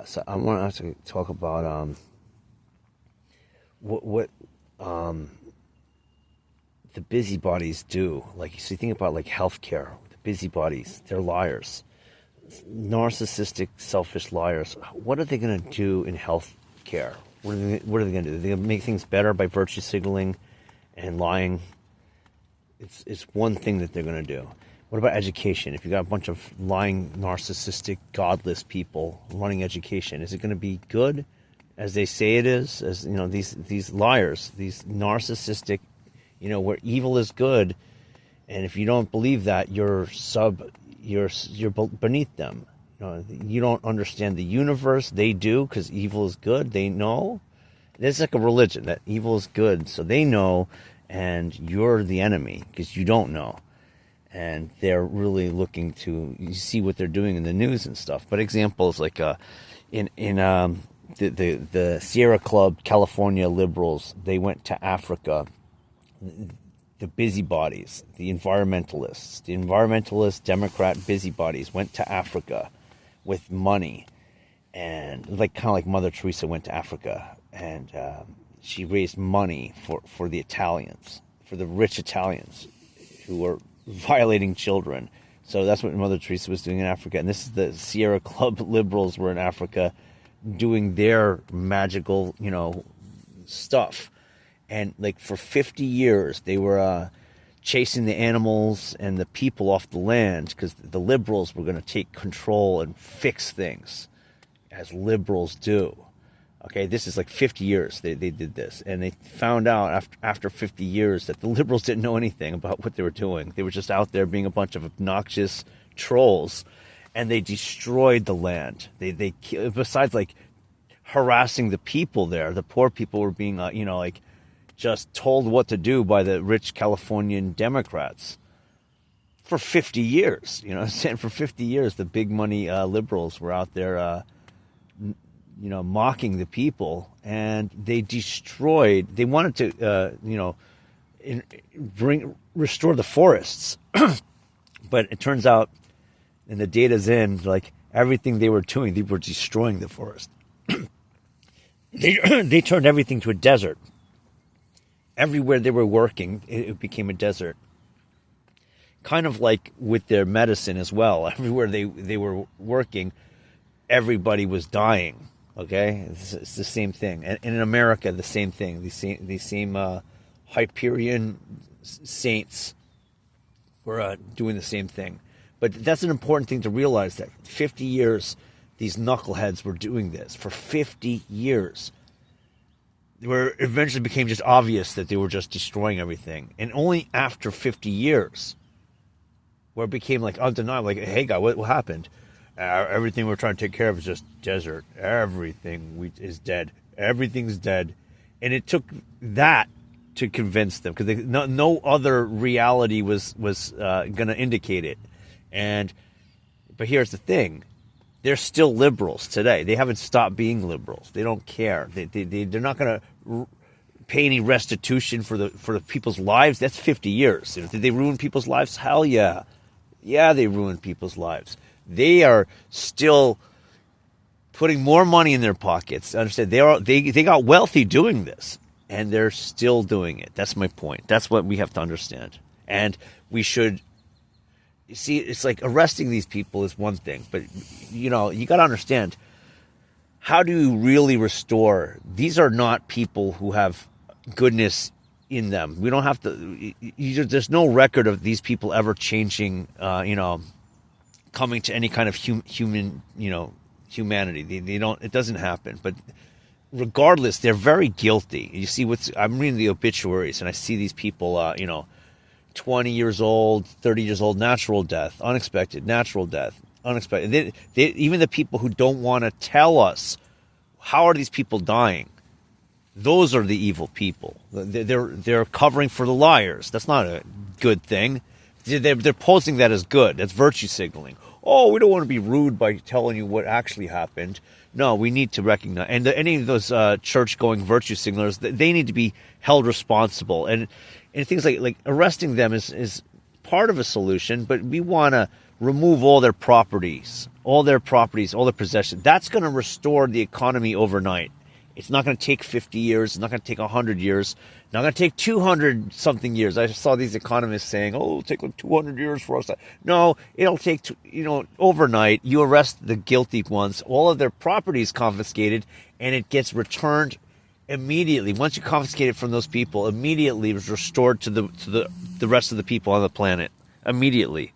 So I want to talk about what um, the busybodies do. Like, so you think about like healthcare. The busybodies, they're liars, narcissistic, selfish liars. What are they going to do in healthcare? What are they going to do? They're going to make things better by virtue signaling and lying. It's one thing that they're going to do. What about education? If you got a bunch of lying, narcissistic, godless people running education, is it going to be good, as they say it is? As you know, these liars, these narcissistic, where evil is good, and if you don't believe that, you're beneath them. You don't understand the universe. They do, because evil is good. They know. It's like a religion that evil is good, so they know, and you're the enemy because you don't know. And they're really looking to, you see what they're doing in the news and stuff. But examples like in the Sierra Club, California liberals, they went to Africa. The busybodies, the environmentalist Democrat busybodies went to Africa with money, and like kind of like Mother Teresa went to Africa, and she raised money for the Italians, for the rich Italians who were violating children. So that's what Mother Teresa was doing in Africa. And this is the Sierra Club liberals were in Africa doing their magical, stuff. And like for 50 years, they were chasing the animals and the people off the land because the liberals were going to take control and fix things, as liberals do. Okay, this is like 50 years they did this. And they found out after 50 years that the liberals didn't know anything about what they were doing. They were just out there being a bunch of obnoxious trolls, and they destroyed the land. They besides like harassing the people there, the poor people were being, just told what to do by the rich Californian Democrats for 50 years. You know what I'm saying? For 50 years, the big money liberals were out there mocking the people, and they destroyed. They wanted to, restore the forests, but it turns out, and the data's in, like everything they were doing, they were destroying the forest. They turned everything to a desert. Everywhere they were working, it became a desert. Kind of like with their medicine as well. Everywhere they were working, everybody was dying. Okay, it's the same thing, and in America, the same thing. These same Hyperion saints were doing the same thing. But that's an important thing to realize, that 50 years, these knuckleheads were doing this for 50 years. Where it eventually became just obvious that they were just destroying everything, and only after 50 years, where it became like undeniable, like, hey, God, what happened? Everything we're trying to take care of is just desert. Everything is dead. Everything's dead. And it took that to convince them, because no other reality was going to indicate it. But here's the thing. They're still liberals today. They haven't stopped being liberals. They don't care. They're not going to pay any restitution for the people's lives. That's 50 years. Did they ruin people's lives? Hell yeah. Yeah, they ruined people's lives. They are still putting more money in their pockets. Understand? They got wealthy doing this, and they're still doing it. That's my point. That's what we have to understand. And we should see. It's like arresting these people is one thing, but you got to understand, how do you really restore? These are not people who have goodness in them. We don't have to. There's no record of these people ever changing. Coming to any kind of human, humanity. They don't. It doesn't happen. But regardless, they're very guilty. You see, I'm reading the obituaries, and I see these people, 20 years old, 30 years old, natural death, unexpected, natural death, unexpected. Even the people who don't want to tell us how are these people dying, those are the evil people. They're covering for the liars. That's not a good thing. They're posing that as good. That's virtue signaling. Oh, we don't want to be rude by telling you what actually happened. No, we need to recognize. And any of those church-going virtue signalers, they need to be held responsible. And things like arresting them is part of a solution, but we want to remove all their properties, all their possessions. That's going to restore the economy overnight. It's not going to take 50 years. It's not going to take 100 years. It's not going to take 200 something years. I saw these economists saying, "Oh, it'll take like 200 years for us." No, it'll take, overnight. You arrest the guilty ones, all of their properties confiscated, and it gets returned immediately. Once you confiscate it from those people, immediately it was restored to the rest of the people on the planet. Immediately.